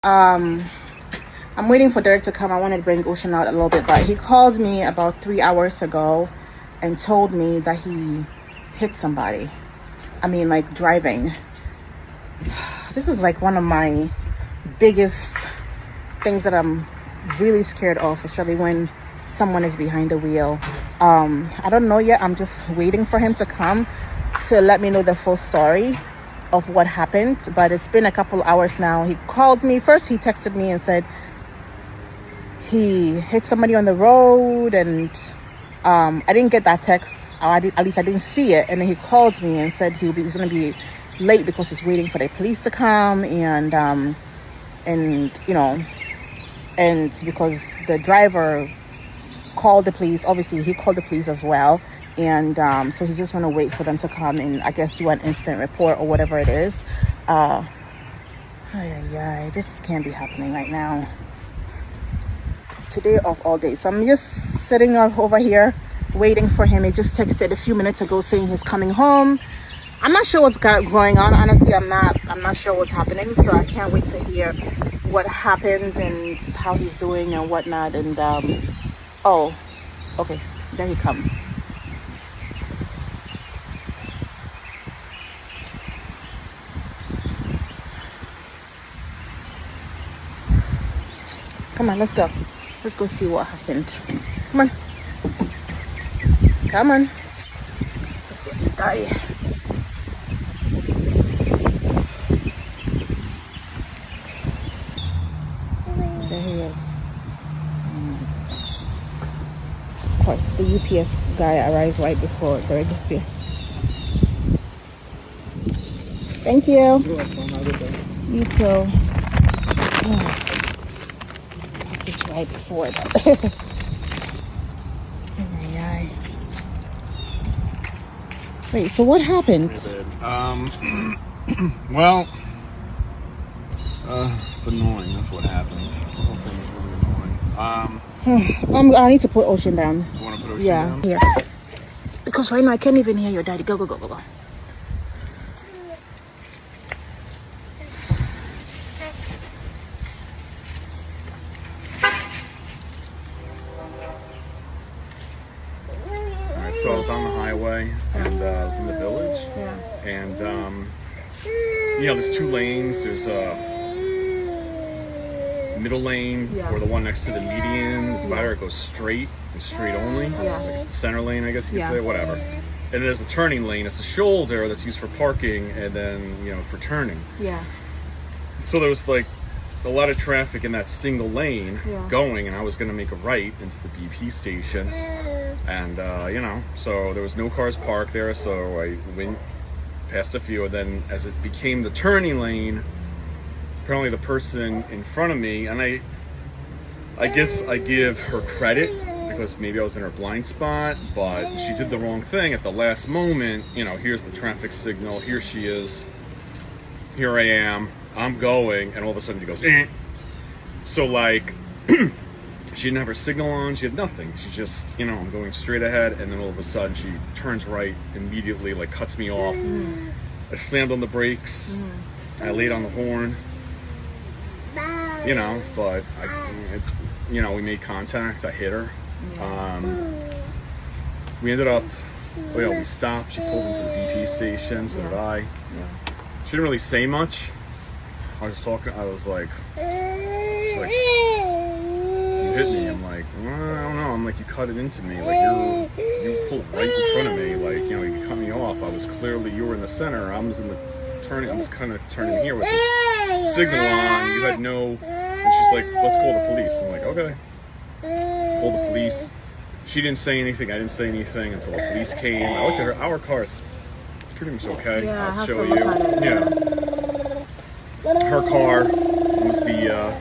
Um, I'm waiting for Derek to come. I wanted to bring Ocean out a little bit, but he called me about 3 hours ago and told me that he hit somebody. I mean, like driving. This is like one of my biggest things that I'm really scared of, especially when someone is behind the wheel. I don't know yet. I'm just waiting for him to come to let me know the full story of what happened, but it's been a couple hours now. He called me first. He texted me and said he hit somebody on the road, and I didn't get that text. At least I didn't see it. And then he called me and said he's going to be late because he's waiting for the police to come, and you know, and because the driver called the police. Obviously he called the police as well, and so he's just going to wait for them to come and I guess do an incident report or whatever it is. This can't be happening right now, today of all days. So I'm just sitting over here waiting for him. He just texted a few minutes ago saying he's coming home. I'm not sure what's going on. Honestly, I'm not sure what's happening, so I can't wait to hear what happened and how he's doing and whatnot. And oh, okay, there he comes. Come on, let's go. Let's go see what happened. Come on. Come on. Let's go see Daddy. There he is. Of course, the UPS guy arrives right before Derek gets here. Thank you. You too. It's right before that. Wait, so what happened? Well, it's annoying. That's what happens. The whole thing is really annoying. I need to put Ocean down. You want to put Ocean down? Yeah, here. Because right now I can't even hear your daddy. Go, go, go, go, go. Alright, so I was on the highway and it's in the village. Yeah. And, you know, there's two lanes. There's a middle lane or the one next to the median. The divider goes straight and straight only. Yeah. Like it's the center lane, I guess you could say, whatever. And there's a turning lane. It's a shoulder that's used for parking and then, you know, for turning. Yeah. So there was like a lot of traffic in that single lane going, and I was going to make a right into the BP station. And, you know, so there was no cars parked there. So I went past a few, and then as it became the turning lane, apparently the person in front of me, and I guess I give her credit because maybe I was in her blind spot, but she did the wrong thing at the last moment. You know, here's the traffic signal, here she is, here I am, I'm going, and all of a sudden she goes, eh. So like, she didn't have her signal on, she had nothing. She just, you know, I'm going straight ahead, and then all of a sudden she turns right immediately, like cuts me off. I slammed on the brakes, I laid on the horn, you know, but you know, we made contact, I hit her. We ended up, we stopped, she pulled into the BP station, so did I. She didn't really say much. I was like, she's like, you hit me. I'm like, well, I don't know. I'm like, you cut it into me. Like, you pulled right in front of me. Like, you know, you cut me off. You were in the center. I was kind of turning here with the signal on. You had no, and she's like, let's call the police. I'm like, okay. Call the police. She didn't say anything. I didn't say anything until the police came. I looked at her. Our car's pretty much okay. Yeah, I'll show you. Yeah. Her car was the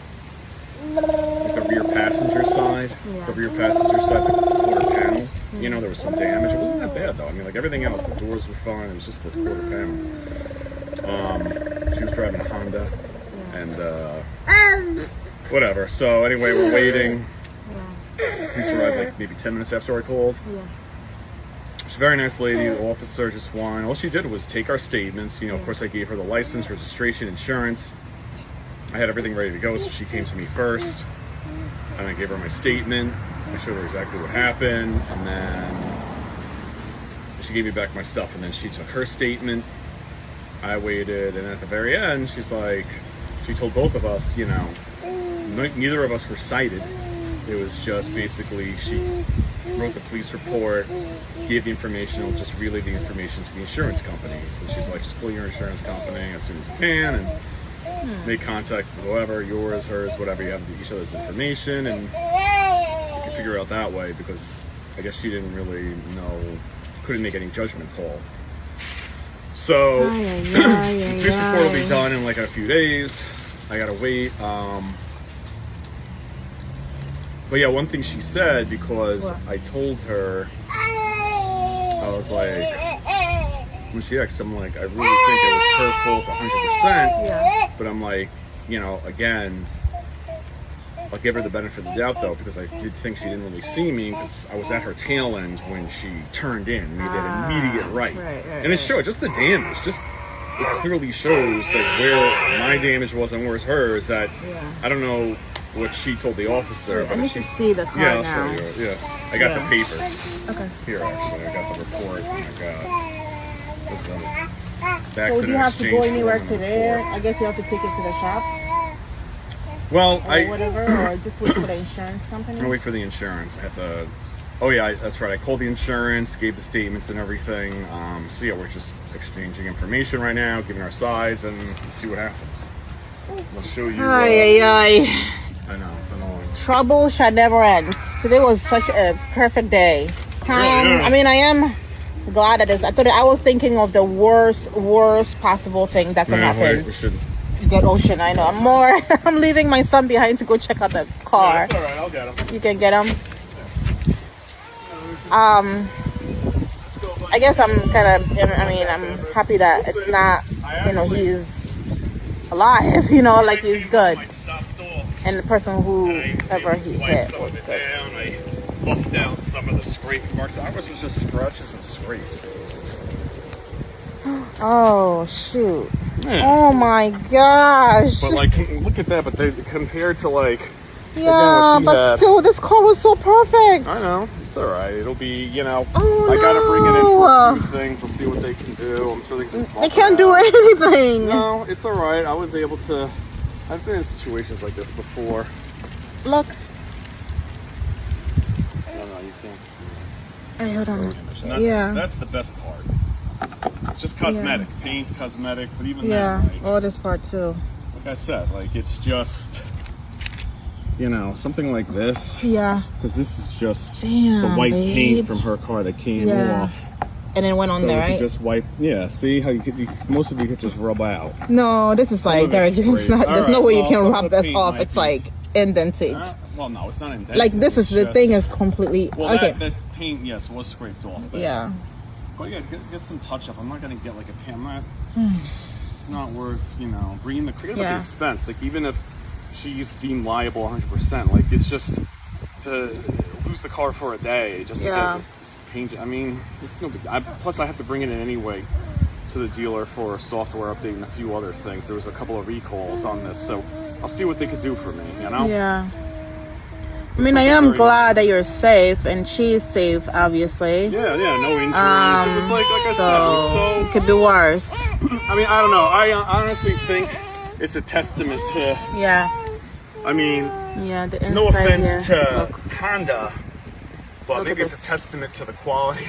rear passenger side. The rear passenger side, the quarter panel. You know, there was some damage. It wasn't that bad though. I mean, like everything else, the doors were fine. It was just the quarter panel. She was driving a Honda, and whatever. So anyway, we're waiting. Police arrived like maybe 10 minutes after I called. She's a very nice lady. The officer just won. All she did was take our statements. You know, of course, I gave her the license, registration, insurance. I had everything ready to go, so she came to me first, and I gave her my statement. I showed her exactly what happened, and then she gave me back my stuff, and then she took her statement. I waited, and at the very end, she's like, she told both of us, you know, neither of us were cited. It was just basically she wrote the police report, gave the information, just relayed the information to the insurance companies. And she's like, just call your insurance company as soon as you can and make contact with whoever, yours, hers, whatever, you have each other's information, and you can figure it out that way, because I guess she didn't really know, couldn't make any judgment call. So the police report will be done in like a few days. I gotta wait. But yeah, one thing she said, because I told her, I was like, when she asked, I'm like, I really think it was her fault 100%. Yeah. But I'm like, you know, again, I'll give her the benefit of the doubt though, because I did think she didn't really see me, because I was at her tail end when she turned in, made that immediate right. And it showed just the damage, just it clearly shows like where my damage was and where's hers. That I don't know what she told the officer. Let me just see the car I'll now. show you. Yeah, I got the papers. Okay. Here, actually, I got the report. Oh my god. This is the So accident do you have to go exchange anywhere form and today? report. I guess you have to take it to the shop Well, or whatever, or just wait for the insurance company. I'm gonna wait for the insurance. I have to. Oh yeah, that's right. I called the insurance, gave the statements and everything. So yeah, we're just exchanging information right now, giving our sides, and see what happens. I'll show you. I know, it's annoying. Trouble shall never end. Today was such a perfect day. I mean, I am glad at this. I was thinking of the worst possible thing that could happen. We should. Get Ocean. I know. I'm leaving my son behind to go check out the car. Yeah, that's all right. I'll get him. You can get him. I guess I'm kind of. I mean, I'm happy that it's not. You know, he's alive. You know, like he's good. And the person whoever he hit was good. I buffed out some of the scrape marks. Ours was just scratches and scrapes. Oh shoot! Yeah. Oh my gosh! But like, look at that. But they compared to like. Yeah, again, but still, this car was so perfect. I know. It's all right. It'll be, you know. Oh, I gotta bring it in for a few things. We'll see what they can do. I'm sure they can. They can't do anything. No, it's all right. I was able to. I've been in situations like this before. Look. No, you can't. Hey, hold on. And that's the best part. It's just cosmetic, paint, cosmetic, but even that, like, oh, this part too. like I said, like it's just, you know, something like this. Yeah. Because this is just Damn, the white babe. paint from her car that came off. And it went on So there, you right? could just wipe. Yeah. See how most of you could just rub out. No, this is Some like of it's there's scraped. no Alright, way you well, can some of rub the this paint off. might It's be- like indented. Well, no, it's not indented. Like this is It's the thing just- is completely Well, okay. that paint, yes, was scraped off. There. Yeah. But yeah, get some touch up. I'm not gonna get like a pan. It's not worth, you know, bringing the forget about the expense. Like even if she's deemed liable 100%, like it's just to lose the car for a day just to get this paint. I mean, it's no big. Plus, I have to bring it in anyway to the dealer for a software update and a few other things. There was a couple of recalls on this, so I'll see what they could do for me. You know? Yeah. I mean, I am glad that you're safe and she's safe, obviously. Yeah, no injuries. It was like I said, it was so. It could be worse. I mean, I don't know. I honestly think it's a testament to. Yeah. I mean, the inside no offense here. to Look. Honda, but Look maybe at it's a this. testament to the quality.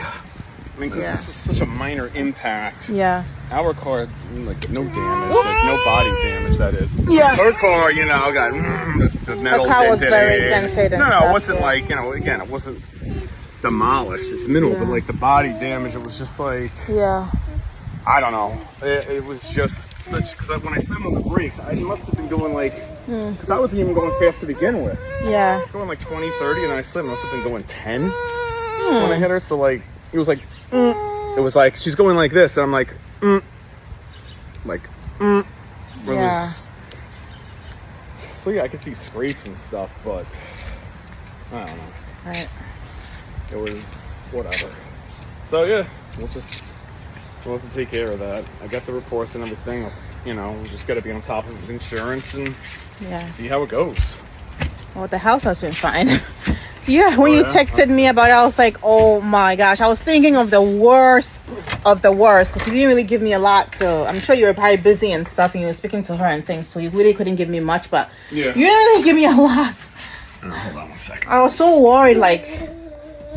I mean, because this was such a minor impact. Yeah. Our car, like no damage, like no body damage. That is. Yeah. Her car, you know, got the metal. Her car was dented very in. dented and No, stuff, it wasn't yeah. like, you know. Again, it wasn't demolished. It's minimal, but like the body damage, it was just like. Yeah. I don't know. It was just such because when I slammed on the brakes, I must have been going like because I wasn't even going fast to begin with. Yeah. Going like 20, 30, and I slammed. I must have been going 10 when I hit her. So like it was like it was like she's going like this, and I'm like It was, so yeah, I could see scrapes and stuff, but I don't know. Right. It was whatever. So yeah, we'll just we'll have to take care of that. I got the reports and everything. You know, we just got to be on top of insurance and Yeah. see how it goes. Well, the house has been fine. Yeah, when you yeah? texted me about it, I was like, oh my gosh. I was thinking of the worst because you didn't really give me a lot to. I'm sure you were probably busy and stuff, and you were speaking to her and things, so you really couldn't give me much, but Yeah. you didn't really give me a lot. Hold on one second. I was so worried, like,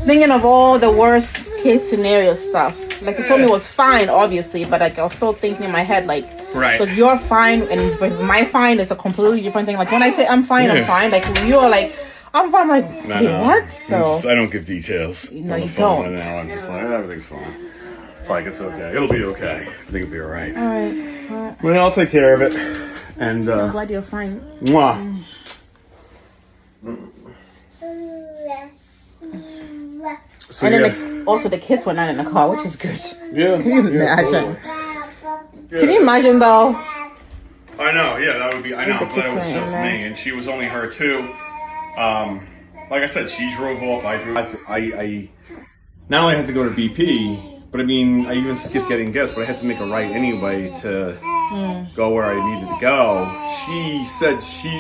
thinking of all the worst case scenario stuff. Like, you told me it was fine, obviously, but like, I was still thinking in my head, like, Right. because you're fine and versus my fine is a completely different thing. Like, when I say I'm fine, I'm fine. Like, when you're like, I'm fine, I'm like, wait, what? So, I don't give details. No, on the you phone don't. Now. I'm just like, everything's fine. It's like, it's okay. It'll be okay. I think it'll be all right. all right. Well, I'll take care of it. And, I'm glad you're fine. mwah. So, And then also the kids were not in the car, which is good. yeah. Can you imagine? Yeah. Can you imagine though? I know, yeah, that would be. I know, the but kids it was were in just there. me, and she was only her too. Like I said, she drove off. I drove. I not only had to go to BP, but I mean, I even skipped getting gas, but I had to make a right anyway to go where I needed to go. She said she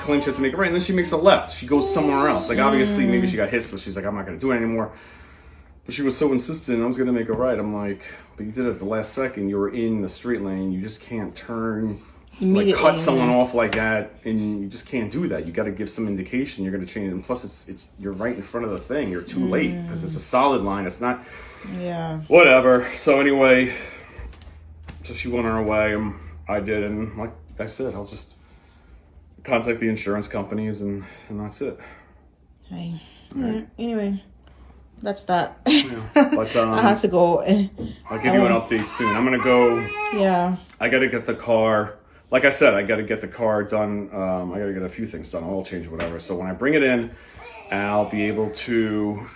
claimed she had to make a right, and then she makes a left. She goes somewhere else. Like obviously, maybe she got hit, so she's like, I'm not going to do it anymore. But she was so insistent, I was going to make a right. I'm like, but you did it at the last second. You were in the straight lane. You just can't turn. Like cut someone off like that, and you just can't do that. You got to give some indication you're going to change it. And plus, it's you're right in front of the thing. You're too late because it's a solid line. It's not. Yeah. Whatever. So anyway, so she went on her way, and I did, and like I said, I'll just contact the insurance companies, and that's it. Okay. All right. Anyway, that's that. But I have to go. I'll give you an update soon. I'm gonna go. Yeah. I got to get the car. Like I said, I got to get the car done. I got to get a few things done, oil change, whatever. So when I bring it in, I'll be able to.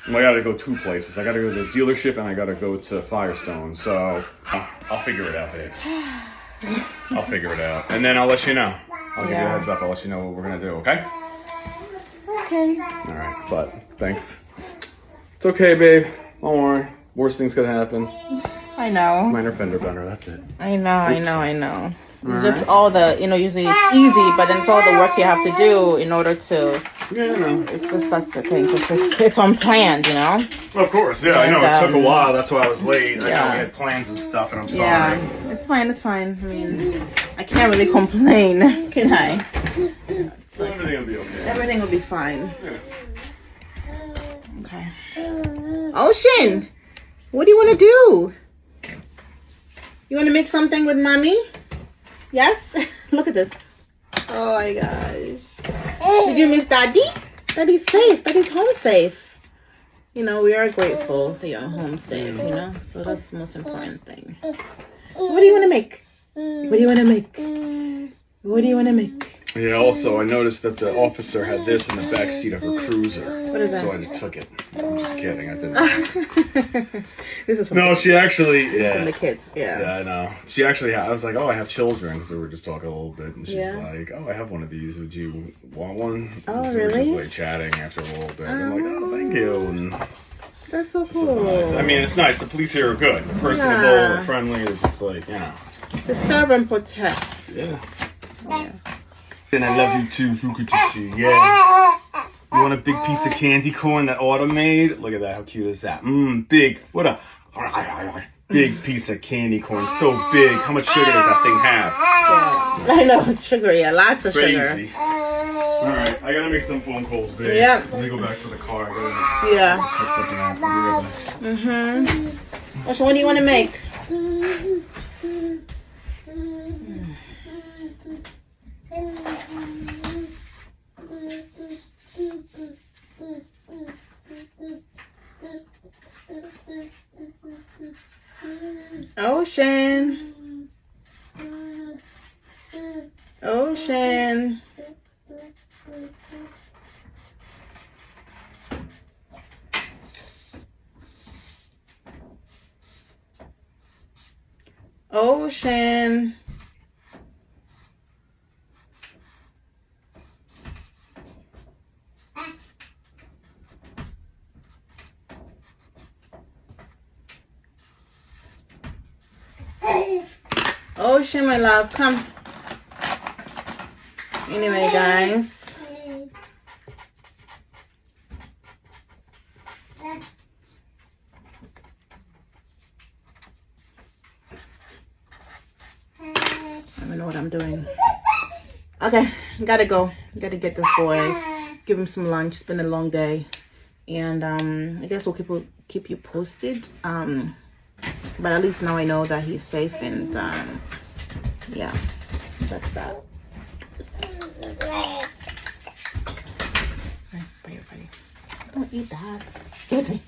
I got to go two places. I got to go to the dealership and I got to go to Firestone. So I'll figure it out, babe. I'll figure it out, and then I'll let you know. I'll give you a heads up. I'll let you know what we're gonna do. Okay. Okay. All right. But thanks. It's okay, babe. Don't worry. Worst things could happen. I know. Minor fender bender. That's it. I know. It's just all the, usually it's easy, but then it's all the work you have to do in order to. Yeah, I know. It's just that's the thing. It's unplanned, Of course, yeah, I know. It took a while. That's why I was late. I know yeah. we had plans and stuff, and I'm sorry. Yeah, it's fine. I mean, I can't really complain, can I? Everything will be okay. Everything will be fine. Yeah. Okay. Ocean, what do you want to do? You want to make something with mommy? Yes? Look at this. Oh my gosh. Did you miss daddy? Daddy's safe. Daddy's home safe. We are grateful that you're home safe, So that's the most important thing. What do you want to make? What do you want to make? What do you want to make? Yeah, also, I noticed that the officer had this in the back seat of her cruiser. What is that? So I just took it. I'm just kidding. I didn't. This is from No, she actually. from Yeah. the kids. Yeah. Yeah, I know. She actually I was like, oh, I have children. Because we were just talking a little bit. And she's Yeah. like, oh, I have one of these. Would you want one? Oh, So we were really? just like chatting after a little bit. I'm like, oh, thank you. And That's so this is cool. nice. I mean, it's nice. The police here are good. They're personable. Yeah. They're friendly. They're just like, To serve and protect. Yeah. Yeah. And I love you too. Look at you see. Yeah. You want a big piece of candy corn that Autumn made? Look at that. How cute is that? Big. What a big piece of candy corn. So big. How much sugar does that thing have? Yeah. I know, it's sugar, lots of Crazy. sugar. Alright, I gotta make some phone calls, babe. Yeah. Let me go back to the car. I gotta Yeah. check something out. I'll be right back. So what do you want to make? Ocean. Ocean. Ocean. Ocean, my love, come. Anyway, guys. I don't know what I'm doing. Okay, gotta go. Gotta get this boy. Give him some lunch. It's been a long day. And I guess we'll keep you posted. But at least now I know that he's safe, and yeah, that's that. Bye, everybody. Don't eat that. Give it to me.